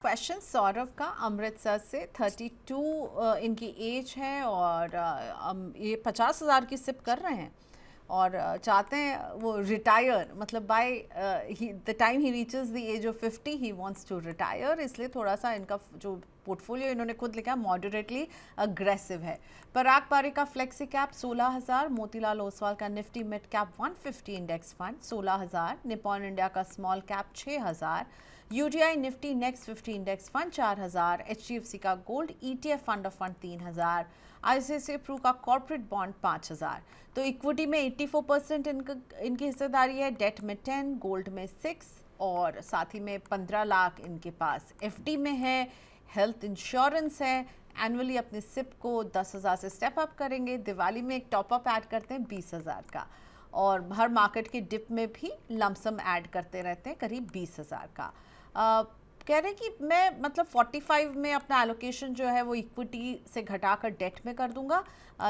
Question Saurabh का अमृतसर से 32 इनकी एज है और ये 50,000 की सिप कर रहे हैं और चाहते हैं वो रिटायर, मतलब by the time he reaches the age of 50 he wants to retire. इसलिए थोड़ा सा इनका जो पोर्टफोलियो इन्होंने खुद लिखा मॉडरेटली अग्रेसिव है। पराग पारी का फ्लेक्सी कैप 16,000, मोतीलाल ओसवाल का Nifty mid cap 150 index fund 16,000, Nippon India का small cap 6,000, UTI Nifty next 50 index fund 4,000, HDFC का gold ETF fund of fund 3,000, ICICI Pru का कॉर्पोरेट बॉन्ड 5,000। तो इक्विटी में 84% इनकी हिस्सेदारी है, डेट में 10, गोल्ड में 6 और साथ ही में 15 लाख इनके पास एफडी में है। हेल्थ इंश्योरेंस है। एनुअली अपने सिप को 10,000 से स्टेप अप करेंगे। दिवाली में एक टॉपअप ऐड करते हैं 20,000 का और हर मार्केट के डिप में भी लमसम ऐड करते रहते हैं करीब 20,000 का। कह रहे हैं कि मैं मतलब 45 में अपना एलोकेशन जो है वो इक्विटी से घटाकर डेट में कर दूंगा।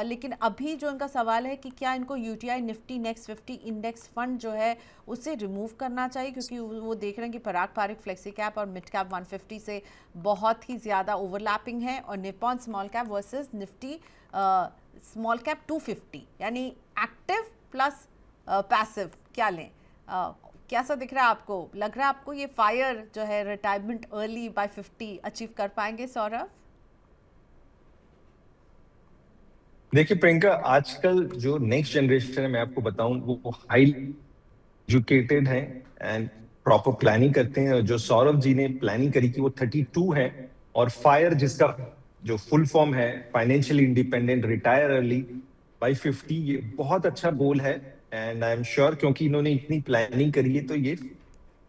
लेकिन अभी जो इनका सवाल है कि क्या इनको UTI Nifty next 50 index fund जो है उसे रिमूव करना चाहिए, क्योंकि वो देख रहे हैं कि पराग पारिक फ्लेक्सी कैप और मिड कैप 150 से बहुत ही ज़्यादा ओवरलैपिंग है और Nippon small cap versus Nifty small cap 250, यानी एक्टिव प्लस पैसिव क्या लें। कैसा दिख रहा है आपको? लग रहा है आपको ये फायर जो है रिटायरमेंट अर्ली बाय 50 अचीव कर पाएंगे सौरभ? देखिए प्रियंका, आजकल जो नेक्स्ट जनरेशन है मैं आपको बताऊं वो हाईली एजुकेटेड है एंड प्रॉपर प्लानिंग करते हैं। जो सौरभ जी ने प्लानिंग करी कि वो 32 है और फायर जिसका जो फुल फॉर्म है financially independent retire early by 50, ये बहुत अच्छा गोल है एंड आई एम श्योर क्योंकि इन्होंने इतनी प्लानिंग करी है तो ये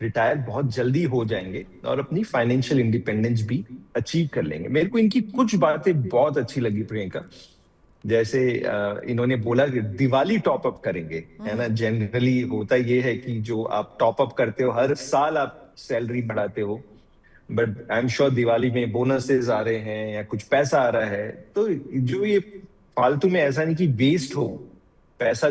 रिटायर बहुत जल्दी हो जाएंगे और अपनी फाइनेंशियल इंडिपेंडेंस भी अचीव कर लेंगे। मेरे को इनकी कुछ बातें बहुत अच्छी लगी प्रियंका। जैसे इन्होंने बोला कि दिवाली टॉप अप करेंगे, है ना। जनरली होता ये है कि जो आप टॉप अप करते हो हर साल आप सैलरी बढ़ाते हो, but I am sure Diwali में बोनसेस आ रहे हैं या कुछ पैसा आ रहा है, तो जो ये फालतू में ऐसा नहीं कि वेस्ट हो पैसा,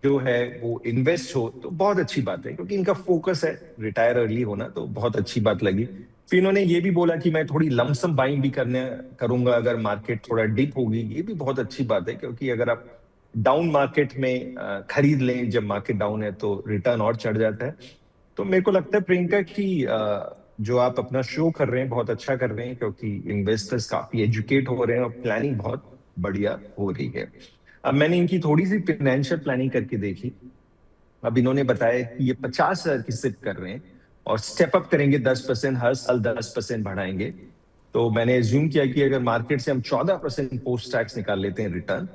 जो है वो इन्वेस्ट हो, तो बहुत अच्छी बात है क्योंकि इनका फोकस है रिटायर अर्ली होना, तो बहुत अच्छी बात लगी। फिर इन्होंने ये भी बोला कि मैं थोड़ी लमसम बाइंग भी करूंगा अगर मार्केट थोड़ा डिप होगी। ये भी बहुत अच्छी बात है क्योंकि अगर आप डाउन मार्केट में खरीद लें जब मार्केट डाउन है तो रिटर्न और चढ़ जाता है। तो मेरे को लगता है प्रियंका कि जो आप अपना शो कर रहे हैं बहुत अच्छा कर रहे हैं क्योंकि इन्वेस्टर्स काफी एजुकेट हो रहे हैं और प्लानिंग बहुत बढ़िया हो रही है। अब मैंने इनकी थोड़ी सी फाइनेंशियल प्लानिंग करके देखी। अब इन्होंने बताया कि ये 50,000 की सिप कर रहे हैं और स्टेप अप करेंगे 10%, हर साल 10% बढ़ाएंगे। तो मैंने एज्यूम किया कि अगर मार्केट से हम 14% पोस्ट टैक्स निकाल लेते हैं रिटर्न,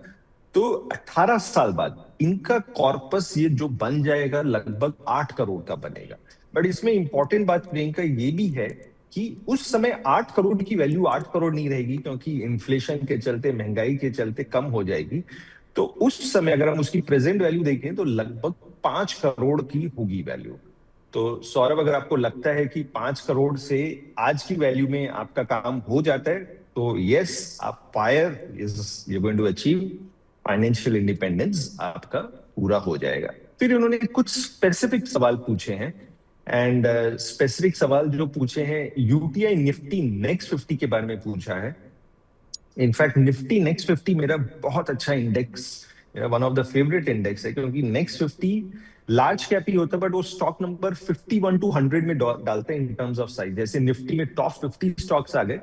तो 18 साल बाद इनका कॉर्पस ये जो बन जाएगा लगभग 8 करोड़ का बनेगा। बट इसमें इंपॉर्टेंट बात प्रियंका ये भी है कि उस समय 8 करोड़ की वैल्यू 8 करोड़ नहीं रहेगी क्योंकि इन्फ्लेशन के चलते, महंगाई के चलते कम हो जाएगी। तो उस समय अगर हम उसकी प्रेजेंट वैल्यू देखें तो लगभग 5 करोड़ की होगी वैल्यू। तो सौरभ, अगर आपको लगता है कि 5 करोड़ से आज की वैल्यू में आपका काम हो जाता है तो यस, आप FIRE is you going to achieve financial independence, आपका पूरा हो जाएगा। फिर उन्होंने कुछ स्पेसिफिक सवाल पूछे हैं एंड स्पेसिफिक सवाल जो पूछे हैं यूटीआई निफ्टी नेक्स्ट 50 के बारे में पूछा है। इनफैक्ट निफ्टी नेक्स्ट 50 मेरा बहुत अच्छा index, one of the favourite index है क्योंकि नेक्स्ट 50 लार्ज कैप ही होता है बट वो स्टॉक नंबर 51 टू 100 में डालते हैं इन टर्म्स ऑफ साइज। जैसे निफ्टी में टॉप 50 स्टॉक्स आ गए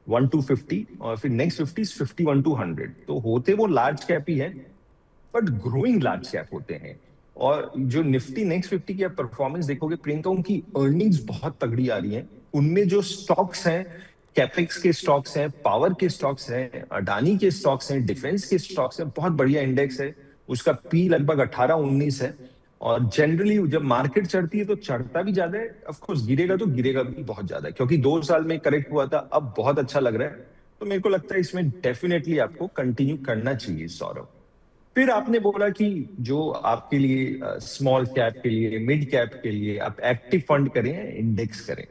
1 टू 50 और फिर नेक्स्ट 50 51 टू 100, तो होते वो लार्ज कैप ही है बट ग्रोइंग लार्ज कैप होते हैं। और जो निफ्टी नेक्स्ट 50 की आप परफॉर्मेंस देखोगे प्रियंका, उनकी अर्निंग्स बहुत तगड़ी आ रही है। उनमें जो स्टॉक्स हैं, कैपेक्स के स्टॉक्स हैं, पावर के स्टॉक्स हैं, अडानी के स्टॉक्स हैं, डिफेंस के स्टॉक्स हैं, बहुत बढ़िया इंडेक्स है। उसका पी लगभग 18-19 है और जनरली जब मार्केट चढ़ती है तो चढ़ता भी ज्यादा है, ऑफकोर्स गिरेगा तो गिरेगा भी बहुत ज्यादा है क्योंकि 2 साल में करेक्ट हुआ था, अब बहुत अच्छा लग रहा है। तो मेरे को लगता है इसमें डेफिनेटली आपको कंटिन्यू करना चाहिए सौरभ। फिर आपने बोला कि जो आपके लिए स्मॉल कैप के लिए, मिड कैप के लिए आप एक्टिव फंड करें, इंडेक्स करें,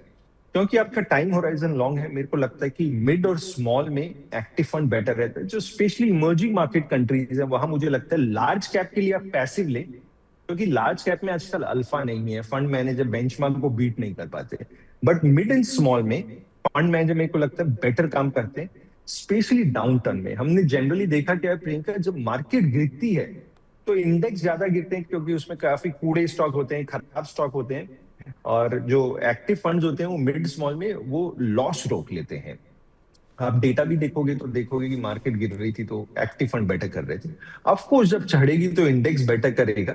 क्योंकि आपका टाइम होराइजन लॉन्ग है। मेरे को लगता है कि मिड और स्मॉल में एक्टिव फंड बेटर रहता है। जो स्पेशली इमर्जिंग मार्केट कंट्रीज है वहां मुझे लगता है लार्ज कैप के लिए आप पैसिव लें क्योंकि लार्ज कैप में आजकल अल्फा नहीं है, फंड मैनेजर बेंचमार्क को बीट नहीं कर पाते। बट मिड एंड स्मॉल में फंड मैनेजर मेरे को लगता है बेटर काम करते हैं, स्पेशली डाउन टर्न में। हमने जनरली देखा क्या है प्रियंका, जब मार्केट गिरती है तो इंडेक्स ज्यादा गिरते हैं, क्योंकि उसमें काफी कूड़े स्टॉक होते हैं, खराब स्टॉक होते हैं, और जो एक्टिव फंड्स होते हैं वो मिड स्मॉल में वो लॉस रोक लेते हैं। आप डेटा भी देखोगे तो देखोगे कि मार्केट गिर रही थी तो एक्टिव फंड बेटर कर रहे थे। ऑफ कोर्स जब चढ़ेगी तो इंडेक्स बेटर करेगा,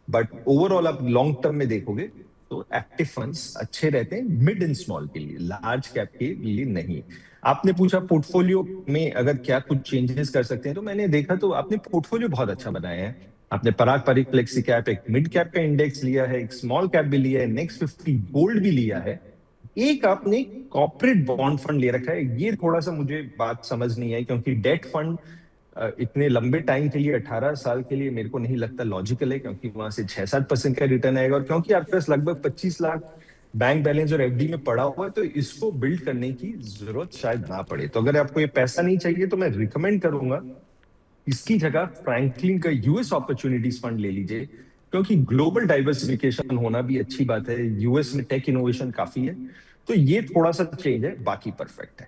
बट ओवरऑल आप लॉन्ग टर्म में देखोगे तो एक्टिव फंड्स अच्छे रहते हैं मिड एंड स्मॉल के लिए, लार्ज कैप के लिए नहीं। आपने पूछा पोर्टफोलियो में अगर क्या कुछ चेंजेस कर सकते हैं, तो मैंने देखा तो आपने पोर्टफोलियो बहुत अच्छा बनाया है। आपने पराग पारिक फ्लेक्सी कैप, एक मिड कैप का इंडेक्स लिया है, एक स्मॉल कैप भी लिया है, नेक्स्ट 50 गोल्ड भी लिया है, एक आपने कॉर्पोरेट बॉन्ड फंड ले रखा है। ये थोड़ा सा मुझे बात समझ नहीं आई, क्योंकि डेट फंड इतने लंबे टाइम के लिए, 18 साल के लिए, मेरे को नहीं लगता लॉजिकल है, क्योंकि वहां से 6-7% का रिटर्न आएगा, और क्योंकि आपके पास लगभग 25 लाख बैंक बैलेंस और एफडी में पड़ा हुआ है, तो इसको बिल्ड करने की जरूरत शायद ना पड़े। तो अगर आपको ये पैसा नहीं चाहिए तो मैं रिकमेंड करूंगा इसकी जगह फ्रैंकलिन का यूएस अपॉर्चुनिटीज फंड ले लीजिए, क्योंकि ग्लोबल डाइवर्सिफिकेशन होना भी अच्छी बात है। यूएस में टेक इनोवेशन काफी है, तो ये थोड़ा सा चेंज है, बाकी परफेक्ट है।